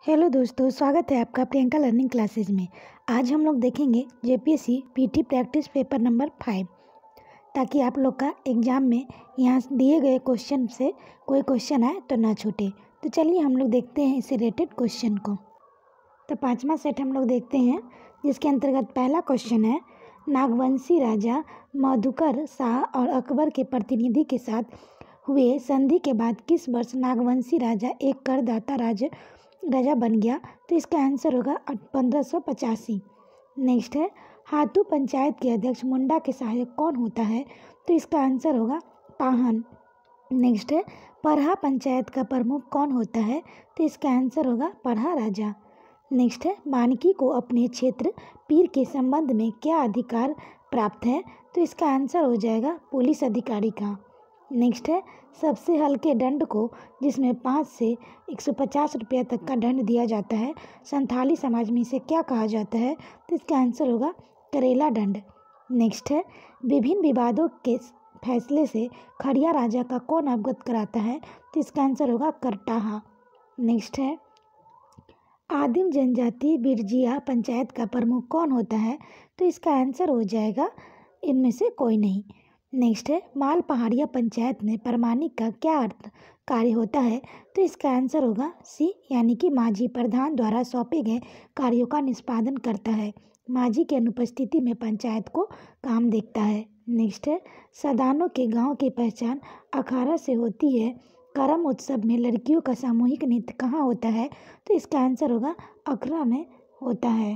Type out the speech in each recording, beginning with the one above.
Hello दोस्तों, स्वागत है आपका प्रियंका लर्निंग क्लासेज में। आज हम लोग देखेंगे JPSC PT practice paper number 5, ताकि आप लोग का एग्ज़ाम में यहाँ दिए गए क्वेश्चन से कोई क्वेश्चन आए तो ना छूटे। तो चलिए हम लोग देखते हैं इसे रिलेटेड क्वेश्चन को। तो 5वां सेट हम लोग देखते हैं, जिसके अंतर्गत पहला क्वेश्चन है, नागवंशी राजा मधुकर शाह और अकबर के प्रतिनिधि के साथ हुए संधि के बाद किस वर्ष नागवंशी राजा एक करदाता राजा बन गया? तो इसका आंसर होगा 1585। नेक्स्ट है, हाथू पंचायत के अध्यक्ष मुंडा के सहायक कौन होता है? तो इसका आंसर होगा पाहन। नेक्स्ट है, परहा पंचायत का प्रमुख कौन होता है? तो इसका आंसर होगा परहा राजा। नेक्स्ट है, मानकी को अपने क्षेत्र पीर के संबंध में क्या अधिकार प्राप्त है? तो इसका आंसर हो जाएगा पुलिस अधिकारी का। नेक्स्ट है, सबसे हल्के दंड को, जिसमें 5 से 150 रुपया तक का दंड दिया जाता है, संथाली समाज में इसे क्या कहा जाता है? तो इसका आंसर होगा करेला दंड। नेक्स्ट है, विभिन्न विवादों के फैसले से खड़िया राजा का कौन अवगत कराता है? तो इसका आंसर होगा करटाहा। नेक्स्ट है, आदिम जनजाति बिरजिया पंचायत का प्रमुख कौन होता है? तो इसका आंसर हो जाएगा इनमें से कोई नहीं। नेक्स्ट है, माल पहाड़िया पंचायत में प्रमाणिक का क्या अर्थ कार्य होता है? तो इसका आंसर होगा सी, यानी कि माझी प्रधान द्वारा सौंपे गए कार्यों का निष्पादन करता है। माझी की अनुपस्थिति में पंचायत को काम देखता है। नेक्स्ट है, सदानों के गांव की पहचान अखाड़ा से होती है। करम उत्सव में लड़कियों का सामूहिक नृत्य कहाँ होता है? तो इसका आंसर होगा अखरा में होता है।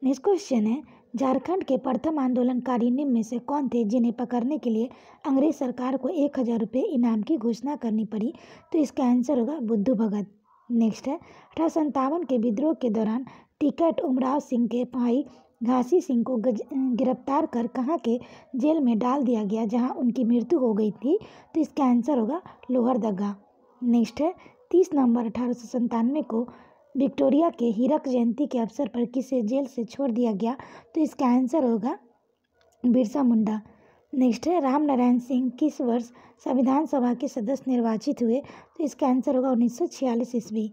नेक्स्ट क्वेश्चन है, झारखंड के प्रथम आंदोलनकारी निम्न में से कौन थे जिन्हें पकड़ने के लिए अंग्रेज सरकार को 1000 रुपये इनाम की घोषणा करनी पड़ी? तो इसका आंसर होगा बुद्धू भगत। नेक्स्ट है, 1857 के विद्रोह के दौरान टिकैत उमराव सिंह के भाई घासी सिंह को गिरफ्तार कर कहाँ के जेल में डाल दिया गया, जहां उनकी मृत्यु हो गई थी? तो इसका आंसर होगा लोहरदगा। नेक्स्ट है, 30 नवंबर 1897 को विक्टोरिया के हीरक जयंती के अवसर पर किसे जेल से छोड़ दिया गया? तो इसका आंसर होगा बिरसा मुंडा। नेक्स्ट है, राम नारायण सिंह किस वर्ष संविधान सभा के सदस्य निर्वाचित हुए? तो इसका आंसर होगा 1946 ईस्वी।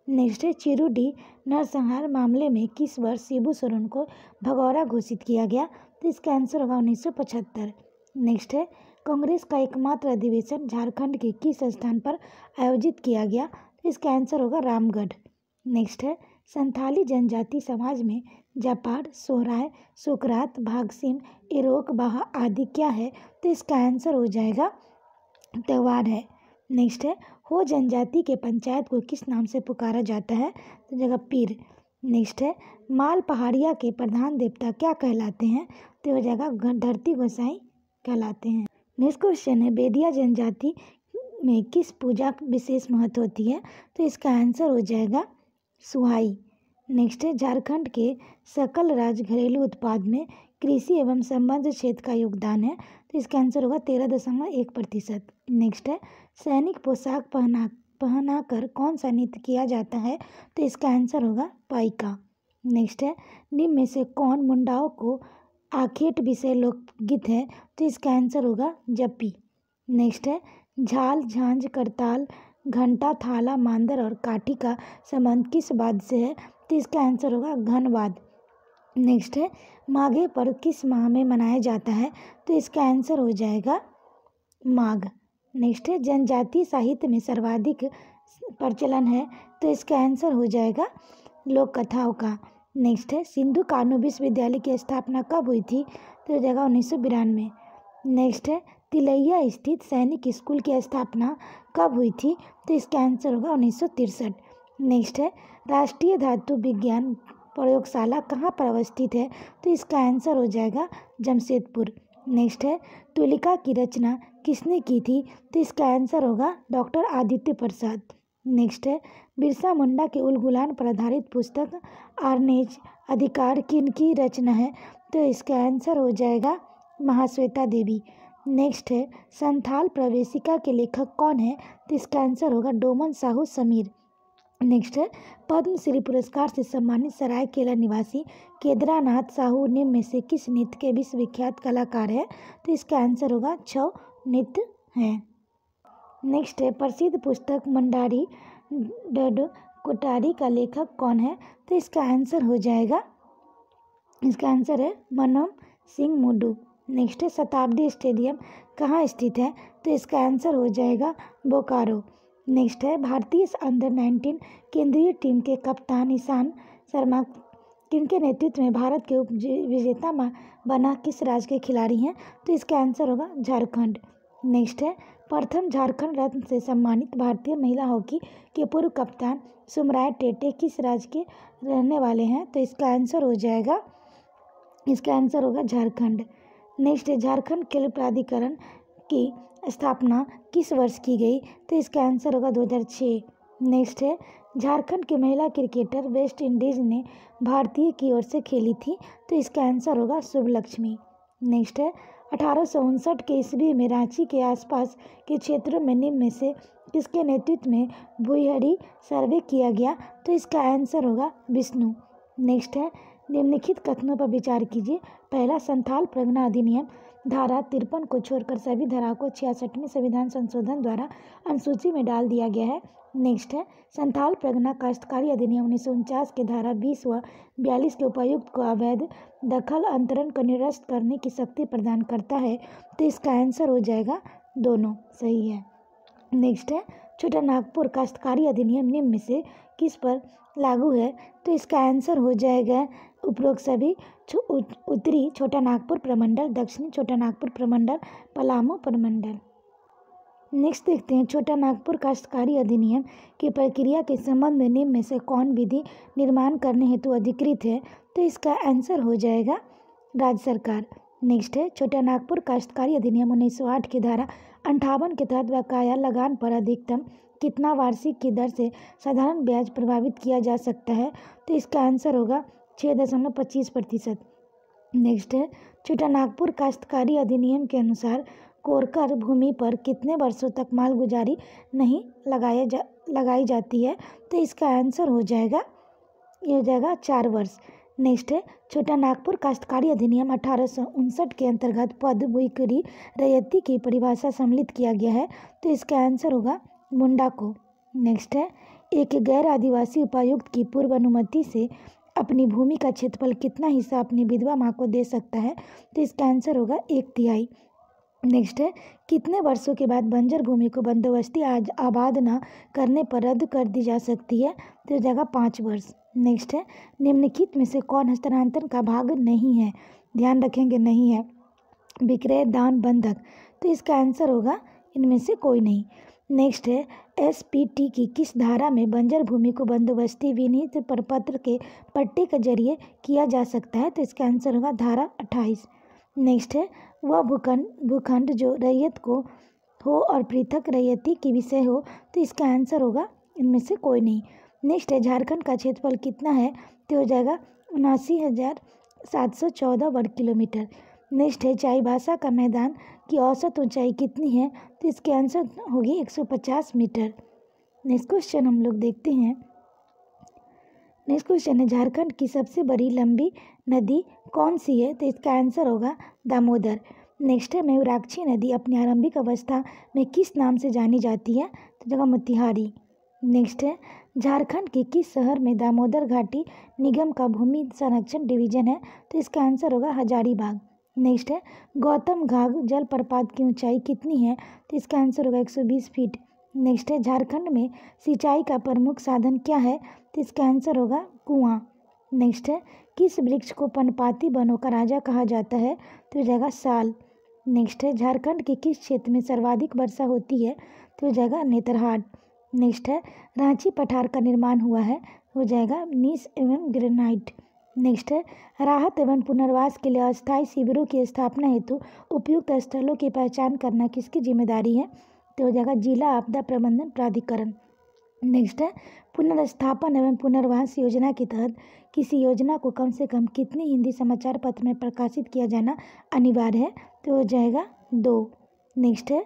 नेक्स्ट है, चिरूडी नरसंहार मामले में किस वर्ष शिबू सोरेन को भगौरा घोषित किया गया? तो इसका आंसर होगा 1975। नेक्स्ट है, कांग्रेस का एकमात्र अधिवेशन झारखंड के किस स्थान पर आयोजित किया गया? तो इसका आंसर होगा रामगढ़। नेक्स्ट है, संथाली जनजाति समाज में जापार, सोहराय, सुकरात, भागसिम, इरोक, बाहा आदि क्या है? तो इसका आंसर हो जाएगा त्योहार है। नेक्स्ट है, हो जनजाति के पंचायत को किस नाम से पुकारा जाता है? तो जगह पीर। नेक्स्ट है, माल पहाड़िया के प्रधान देवता क्या कहलाते हैं? तो जगह धरती गोसाई कहलाते हैं। नेक्स्ट क्वेश्चन है, बेदिया जनजाति में किस पूजा का विशेष महत्व होती है? तो इसका आंसर हो जाएगा सुहाई। नेक्स्ट है, झारखंड के सकल राज्य घरेलू उत्पाद में कृषि एवं संबद्ध क्षेत्र का योगदान है। तो इसका आंसर होगा 13.1%। नेक्स्ट है, सैनिक पोशाक पहनाकर कौन सा नृत्य किया जाता है? तो इसका आंसर होगा पाइका। नेक्स्ट है, निम्न में से कौन मुंडाओं को आखेट विषय लोकगीत है? तो इसका आंसर होगा जप्पी। नेक्स्ट है, झाल, झांझ, करताल, घंटा, थाला, मांदर और काठी का संबंध किस वाद्य से है? तो इसका आंसर होगा घनवाद। नेक्स्ट है, माघे पर्व किस माह में मनाया जाता है? तो इसका आंसर हो जाएगा माघ। नेक्स्ट है, जनजातीय साहित्य में सर्वाधिक प्रचलन है? तो इसका आंसर हो जाएगा लोक कथाओं का। नेक्स्ट है, सिंधु कानू विश्वविद्यालय की स्थापना कब हुई थी? तो जगह 1992। नेक्स्ट है, तिलैया स्थित सैनिक स्कूल की स्थापना कब हुई थी? तो इसका आंसर होगा 1963। नेक्स्ट है, राष्ट्रीय धातु विज्ञान प्रयोगशाला कहाँ पर अवस्थित है? तो इसका आंसर हो जाएगा जमशेदपुर। नेक्स्ट है, तुलिका की रचना किसने की थी? तो इसका आंसर होगा डॉक्टर आदित्य प्रसाद। नेक्स्ट है, बिरसा मुंडा के उलगुलान पर आधारित पुस्तक आर्नेज अधिकार किन की रचना है? तो इसका आंसर हो जाएगा महाश्वेता देवी। नेक्स्ट है, संथाल प्रवेशिका के लेखक कौन है? तो इसका आंसर होगा डोमन साहू समीर। नेक्स्ट है, पद्मश्री पुरस्कार से सम्मानित सरायकेला निवासी केदारनाथ साहू निम्न में से किस नृत्य के विश्वविख्यात कलाकार है? तो इसका आंसर होगा छौ नृत्य है। नेक्स्ट है, प्रसिद्ध पुस्तक मंडारी डड कोठारी का लेखक कौन है? तो इसका आंसर हो जाएगा, इसका आंसर है मनमोहन सिंह मुंडू। नेक्स्ट है शताब्दी स्टेडियम कहाँ स्थित है? तो इसका आंसर हो जाएगा बोकारो। नेक्स्ट है भारतीय अंडर-19 केंद्रीय टीम के कप्तान ईशांत शर्मा किनके नेतृत्व में भारत के उप विजेता बना किस राज्य के खिलाड़ी हैं? तो इसका आंसर होगा झारखंड। नेक्स्ट है प्रथम झारखंड रत्न से सम्मानित भारतीय महिला हॉकी के पूर्व कप्तान सुमराय टेटे किस राज्य के रहने वाले हैं? तो इसका आंसर हो जाएगा, इसका आंसर होगा झारखंड। नेक्स्ट है झारखंड खेल प्राधिकरण की स्थापना किस वर्ष की गई? तो इसका आंसर होगा 2006। नेक्स्ट है झारखंड की महिला क्रिकेटर वेस्ट इंडीज़ ने भारतीय की ओर से खेली थी, तो इसका आंसर होगा शुभलक्ष्मी। नेक्स्ट है 1859 के ईस्वी में रांची के आसपास के क्षेत्रों में निम्न में से किसके नेतृत्व में भूयरी सर्वे किया गया? तो इसका आंसर होगा विष्णु। नेक्स्ट है निम्नलिखित कथनों पर विचार कीजिए। पहला, संथाल परगना अधिनियम धारा 53 को छोड़कर सभी धाराओं को 66वें संविधान संशोधन द्वारा अनुसूची में डाल दिया गया है। नेक्स्ट है संथाल परगना काश्तकारी अधिनियम 1949 के धारा 20 व 42 के उपायुक्त को अवैध दखल अंतरण को निरस्त करने की शक्ति प्रदान करता है, तो इसका आंसर हो जाएगा दोनों सही है। नेक्स्ट है छोटा नागपुर काश्तकारी अधिनियम निम्न में से किस पर लागू है? तो इसका आंसर हो जाएगा उपरोक्त सभी उत्तरी छोटा नागपुर प्रमंडल, दक्षिणी छोटा नागपुर प्रमंडल, पलामू प्रमंडल। नेक्स्ट देखते हैं छोटा नागपुर काश्तकारी अधिनियम की प्रक्रिया के संबंध में निम्न में से कौन विधि निर्माण करने हेतु अधिकृत है? तो इसका आंसर हो जाएगा राज्य सरकार। नेक्स्ट है छोटा नागपुर काश्तकारी अधिनियम 1908 की धारा 58 के तहत बकाया लगान पर अधिकतम कितना वार्षिक की दर से साधारण ब्याज प्रभावित किया जा सकता है? तो इसका आंसर होगा 6.25%। नेक्स्ट है छोटा नागपुर काश्तकारी अधिनियम के अनुसार कोरकर भूमि पर कितने वर्षों तक मालगुजारी नहीं लगाई जाती है? तो इसका आंसर हो जाएगा, ये हो जाएगा 4 वर्ष। नेक्स्ट है छोटा नागपुर काश्तकारी अधिनियम 1859 के अंतर्गत पद बुईकरी रैयती की परिभाषा सम्मिलित किया गया है, तो इसका आंसर होगा मुंडा को। नेक्स्ट है एक गैर आदिवासी उपायुक्त की पूर्व अनुमति से अपनी भूमि का क्षेत्रफल कितना हिस्सा अपनी विधवा माँ को दे सकता है? तो इसका आंसर होगा 1/3। नेक्स्ट है कितने वर्षों के बाद बंजर भूमि को बंदोबस्ती आबाद न करने पर रद्द कर दी जा सकती है? तो जगह 5 वर्ष। नेक्स्ट है निम्नलिखित में से कौन हस्तांतरण का भाग नहीं है? ध्यान रखेंगे नहीं है, विक्रय, दान, बंधक। तो इसका आंसर होगा इनमें से कोई नहीं। नेक्स्ट है SPT की किस धारा में बंजर भूमि को बंदोबस्ती विनीत प्रपत्र के पट्टे के जरिए किया जा सकता है? तो इसका आंसर होगा धारा 28। नेक्स्ट है वह भूखंड जो रैयत को हो और पृथक रैयती की विषय हो, तो इसका आंसर होगा इनमें से कोई नहीं। नेक्स्ट है झारखंड का क्षेत्रफल कितना है? तो हो जाएगा 79,714 वर्ग किलोमीटर। नेक्स्ट है चाईबासा का मैदान की औसत ऊंचाई कितनी है? तो इसके आंसर होगी 150 मीटर। नेक्स्ट क्वेश्चन हम लोग देखते हैं। नेक्स्ट क्वेश्चन है झारखंड की सबसे बड़ी लंबी नदी कौन सी है? तो इसका आंसर होगा दामोदर। नेक्स्ट है मयूराक्षी नदी अपनी आरंभिक अवस्था में किस नाम से जानी जाती है? तो जगह मोतिहारी। नेक्स्ट है झारखंड के किस शहर में दामोदर घाटी निगम का भूमि संरक्षण डिवीजन है? तो इसका आंसर होगा हजारीबाग। नेक्स्ट है गौतम घाघ जलप्रपात की ऊंचाई कितनी है? तो इसका आंसर होगा 120 फीट। नेक्स्ट है झारखंड में सिंचाई का प्रमुख साधन क्या है? तो इसका आंसर होगा कुआं। नेक्स्ट है किस वृक्ष को पर्णपाती वनों का राजा कहा जाता है? तो हो जाएगा साल। नेक्स्ट है झारखंड के किस क्षेत्र में सर्वाधिक वर्षा होती है? तो हो जाएगा नेतरहाट। नेक्स्ट है रांची पठार का निर्माण हुआ है, हो जाएगा नीस एवं ग्रेनाइट। नेक्स्ट है राहत एवं पुनर्वास के लिए अस्थायी शिविरों की स्थापना हेतु उपयुक्त स्थलों की पहचान करना किसकी जिम्मेदारी है? तो हो जाएगा जिला आपदा प्रबंधन प्राधिकरण। नेक्स्ट है पुनर्स्थापन एवं पुनर्वास योजना के तहत किसी योजना को कम से कम कितने हिंदी समाचार पत्र में प्रकाशित किया जाना अनिवार्य है? तो हो जाएगा 2। नेक्स्ट है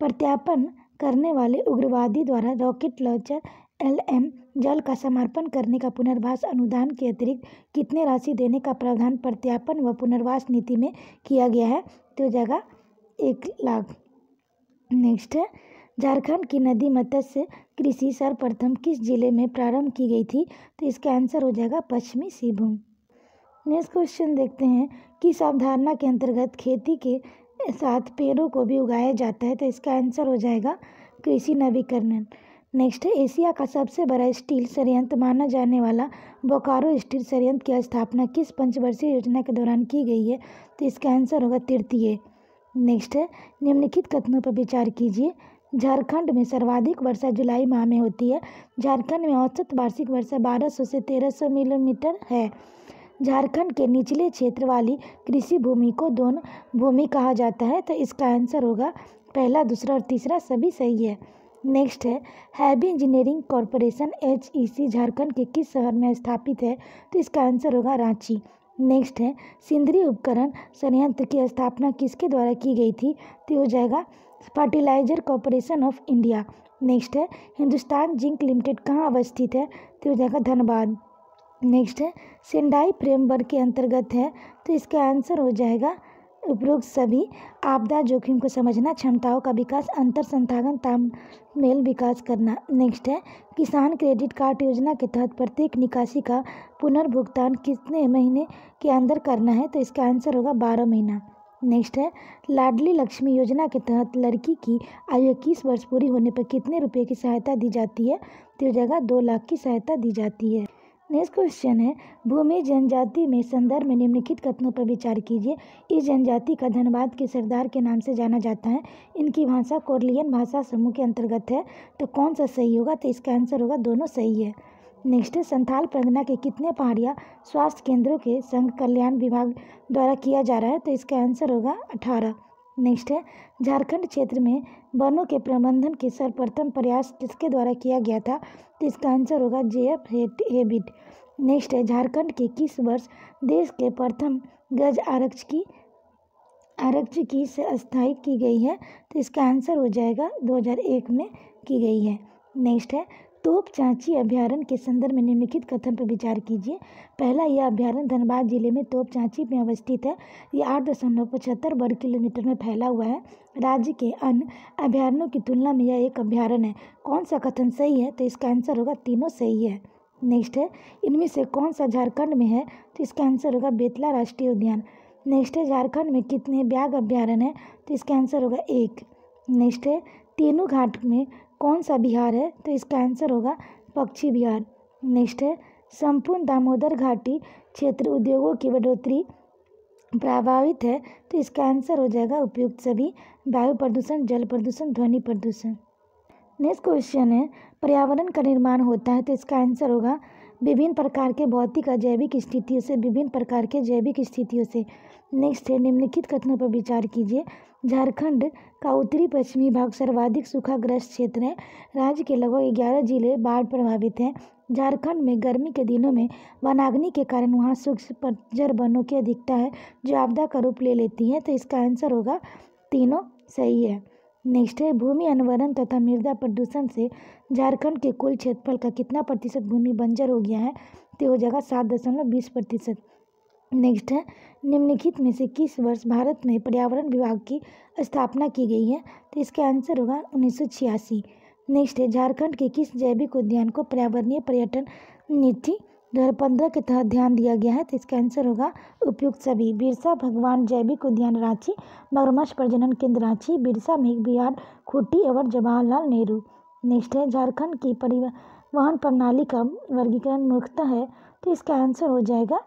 प्रत्यार्पण करने वाले उग्रवादी द्वारा रॉकेट लॉन्चर LM जल का समर्पण करने का पुनर्वास अनुदान के अतिरिक्त कितने राशि देने का प्रावधान प्रत्यार्पण व पुनर्वास नीति में किया गया है? तो हो जाएगा 1 लाख। नेक्स्ट है झारखंड की नदी मत्स्य कृषि सर्वप्रथम किस जिले में प्रारंभ की गई थी? तो इसका आंसर हो जाएगा पश्चिमी सिंहभूम। नेक्स्ट क्वेश्चन देखते हैं, किस अवधारणा के अंतर्गत खेती के साथ पेड़ों को भी उगाया जाता है? तो इसका आंसर हो जाएगा कृषि नवीकरण। नेक्स्ट है, एशिया का सबसे बड़ा स्टील संयंत्र माना जाने वाला बोकारो स्टील संयंत्र की स्थापना किस पंचवर्षीय योजना के दौरान की गई है? तो इसका आंसर होगा तृतीय। नेक्स्ट है, निम्नलिखित कथनों पर विचार कीजिए। झारखंड में सर्वाधिक वर्षा जुलाई माह में होती है। झारखंड में औसत वार्षिक वर्षा 1200 से 1300 मिलीमीटर है। झारखंड के निचले क्षेत्र वाली कृषि भूमि को दोन भूमि कहा जाता है। तो इसका आंसर होगा पहला, दूसरा और तीसरा सभी सही है। नेक्स्ट है, heavy engineering corporation HEC Jharkhand के किस शहर में स्थापित है? तो इसका आंसर होगा रांची। नेक्स्ट है, सिंदरी उपकरण संयंत्र की स्थापना किसके द्वारा की गई थी? तो हो जाएगा fertilizer corporation of India. Next है, हिंदुस्तान जिंक लिमिटेड कहाँ अवस्थित है? तो हो जाएगा धनबाद। नेक्स्ट है, सेंडाई फ्रेमवर्क के अंतर्गत है। तो इसका आंसर हो जाएगा उपरोक्त सभी। आपदा जोखिम को समझना, क्षमताओं का विकास, अंतर संस्थागत तालमेल विकास करना। नेक्स्ट है, किसान क्रेडिट कार्ड योजना के तहत प्रत्येक निकासी का पुनर्भुगतान कितने महीने के अंदर करना है? तो इसका आंसर होगा 12 महीना। नेक्स्ट है, लाडली लक्ष्मी योजना के तहत लड़की की आयु 21 वर्ष पूरी होने पर कितने रुपए की सहायता दी जाती है? तो हो जाएगा 2 लाख की सहायता दी जाती है। नेक्स्ट क्वेश्चन है, भूमि जनजाति में संदर्भ में निम्नलिखित कथनों पर विचार कीजिए। इस जनजाति का धनबाद के सरदार के नाम से जाना जाता है। इनकी भाषा कोरलियन भाषा समूह के अंतर्गत है। तो कौन सा सही होगा? तो इसका आंसर होगा दोनों सही है। नेक्स्ट है, संथाल परगना के कितने पहाड़िया स्वास्थ्य केंद्रों के संघ कल्याण विभाग द्वारा किया जा रहा है? तो इसका आंसर होगा 18। नेक्स्ट है, झारखंड क्षेत्र में वनों के प्रबंधन के सर्वप्रथम प्रयास किसके द्वारा किया गया था? तो इसका आंसर होगा JF हेबिट। नेक्स्ट है, झारखंड के किस वर्ष देश के प्रथम गज आरक्षी की स्थायी की गई है? तो इसका आंसर हो जाएगा 2001 में की गई है। नेक्स्ट है, तोप चांची अभ्यारण्य के संदर्भ में निम्नलिखित कथन पर विचार कीजिए। पहला, यह अभ्यारण्य धनबाद जिले में तोप चांची में अवस्थित है। यह 8.75 वर्ग किलोमीटर में फैला हुआ है। राज्य के अन्य अभ्यारण्यों की तुलना में यह एक अभ्यारण्य है। कौन सा कथन सही है? तो इसका आंसर होगा तीनों सही है। नेक्स्ट है, इनमें से कौन सा झारखंड में है? तो इसका आंसर होगा बेतला राष्ट्रीय उद्यान। नेक्स्ट है, झारखंड में कितने व्याघ्र अभ्यारण्य है? तो इसका आंसर होगा 1। नेक्स्ट है, तेनू घाट में कौन सा विहार है? तो इसका आंसर होगा पक्षी विहार। नेक्स्ट है, संपूर्ण दामोदर घाटी क्षेत्र उद्योगों की बढ़ोतरी प्रभावित है। तो इसका आंसर हो जाएगा उपयुक्त सभी, वायु प्रदूषण, जल प्रदूषण, ध्वनि प्रदूषण। नेक्स्ट क्वेश्चन है, पर्यावरण का निर्माण होता है। तो इसका आंसर होगा विभिन्न प्रकार के भौतिक और जैविक स्थितियों से, विभिन्न प्रकार के जैविक स्थितियों से। नेक्स्ट है, निम्नलिखित कथनों पर विचार कीजिए। झारखंड का उत्तरी पश्चिमी भाग सर्वाधिक सूखाग्रस्त क्षेत्र है। राज्य के लगभग 11 जिले बाढ़ प्रभावित हैं। झारखंड में गर्मी के दिनों में वनाग्नि के कारण वहाँ सूक्ष्म पर्जर वनों की अधिकता है जो आपदा का रूप ले लेती है। तो इसका आंसर होगा तीनों सही है। नेक्स्ट है, भूमि अनवरण तथा मृदा प्रदूषण से झारखंड के कुल क्षेत्रफल का कितना प्रतिशत भूमि बंजर हो गया है? तो हो जाएगा 7.20%। नेक्स्ट है, निम्नलिखित में से किस वर्ष भारत में पर्यावरण विभाग की स्थापना की गई है? तो इसका आंसर होगा 1986। नेक्स्ट है, झारखंड के किस जैविक उद्यान को पर्यावरणीय पर्यटन नीति 2015 के तहत ध्यान दिया गया है? तो इसका आंसर होगा उपयुक्त सभी। बिरसा भगवान जैविक उद्यान रांची, मगरमच्छ प्रजनन केंद्र रांची, बिरसा मेघ विहार खूंटी एवं जवाहरलाल नेहरू। नेक्स्ट है, झारखंड की परिवहन प्रणाली का वर्गीकरण मूर्खता है। तो इसका आंसर हो जाएगा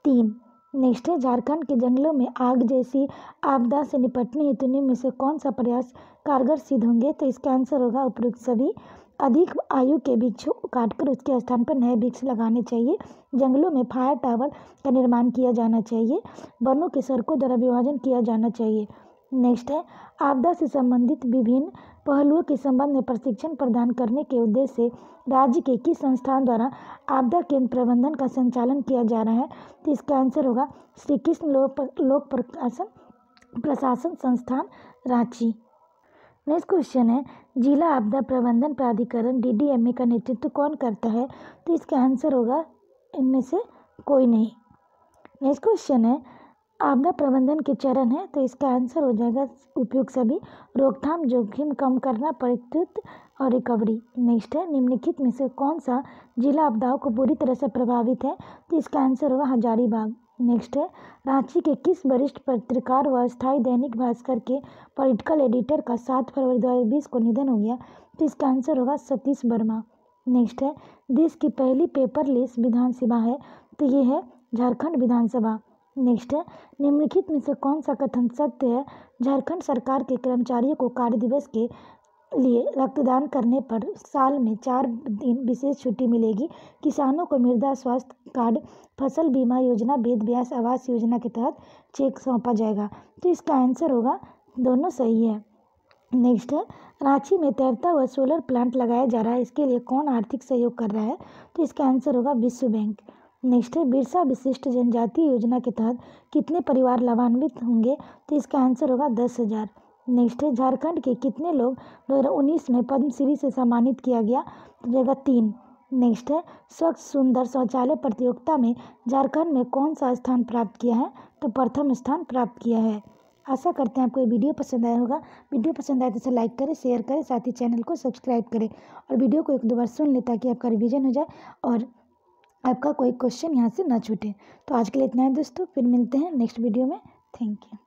3। नेक्स्ट है, झारखंड के जंगलों में आग जैसी आपदा से निपटने हेतु निम्न में से कौन सा प्रयास कारगर सिद्ध होंगे? तो इसका आंसर होगा उपयुक्त सभी। अधिक आयु के वृक्षों को काटकर उसके स्थान पर नए वृक्ष लगाने चाहिए। जंगलों में फायर टावर का निर्माण किया जाना चाहिए। वनों के सड़कों द्वारा विभाजन किया जाना चाहिए। नेक्स्ट है, आपदा से संबंधित विभिन्न पहलुओं के संबंध में प्रशिक्षण प्रदान करने के उद्देश्य से राज्य के किस संस्थान द्वारा आपदा केंद्र प्रबंधन का संचालन किया जा रहा है? तो इसका आंसर होगा श्री कृष्ण लोक प्रशासन संस्थान रांची। नेक्स्ट क्वेश्चन है, जिला आपदा प्रबंधन प्राधिकरण DDMA का नेतृत्व कौन करता है? तो इसका आंसर होगा इनमें से कोई नहीं। नेक्स्ट क्वेश्चन है, आपदा प्रबंधन के चरण है, तो इसका आंसर हो जाएगा उपयुक्त सभी। रोकथाम, जोखिम कम करना, परिस्थिति और रिकवरी। नेक्स्ट है, निम्नलिखित में से कौन सा जिला आपदाओं को बुरी तरह से प्रभावित है, तो इसका आंसर होगा हजारीबाग। नेक्स्ट है, रांची के किस वरिष्ठ पत्रकार व स्थायी दैनिक भास्कर के पॉलिटिकल एडिटर का 7 फरवरी 2020 को निधन हो गया, तो इसका आंसर होगा सतीश वर्मा। नेक्स्ट है, देश की पहली पेपरलेस विधानसभा है, तो ये है झारखंड विधानसभा। नेक्स्ट है, निम्नलिखित में से कौन सा कथन सत्य है, झारखंड सरकार के कर्मचारियों को कार्य दिवस के लिए रक्तदान करने पर साल में 4 दिन विशेष छुट्टी मिलेगी, किसानों को मृदा स्वास्थ्य कार्ड, फसल बीमा योजना, वेद व्यास आवास योजना के तहत चेक सौंपा जाएगा, तो इसका आंसर होगा दोनों सही है। नेक्स्ट है, रांची में तैरता हुआ सोलर प्लांट लगाया जा रहा है, इसके लिए कौन आर्थिक सहयोग कर रहा है, तो इसका आंसर होगा विश्व बैंक। नेक्स्ट है, बिरसा विशिष्ट जनजाति योजना के तहत कितने परिवार लाभान्वित होंगे, तो इसका आंसर होगा 10,000। नेक्स्ट है, झारखंड के कितने लोग 2019 में पद्मश्री से सम्मानित किया गया, तो जगह 3। नेक्स्ट है, स्वच्छ सुंदर शौचालय प्रतियोगिता में झारखंड में कौन सा स्थान प्राप्त किया है, तो प्रथम स्थान प्राप्त किया है। आशा करते हैं आपको ये वीडियो पसंद आया होगा। वीडियो पसंद आए तो इसे लाइक करें, शेयर करें, साथ ही चैनल को सब्सक्राइब करें और वीडियो को 1-2 बार सुन लें ताकि आपका रिवीजन हो जाए और आपका कोई क्वेश्चन यहाँ से ना छूटे। तो आज के लिए इतना है दोस्तों, फिर मिलते हैं नेक्स्ट वीडियो में। Thank you.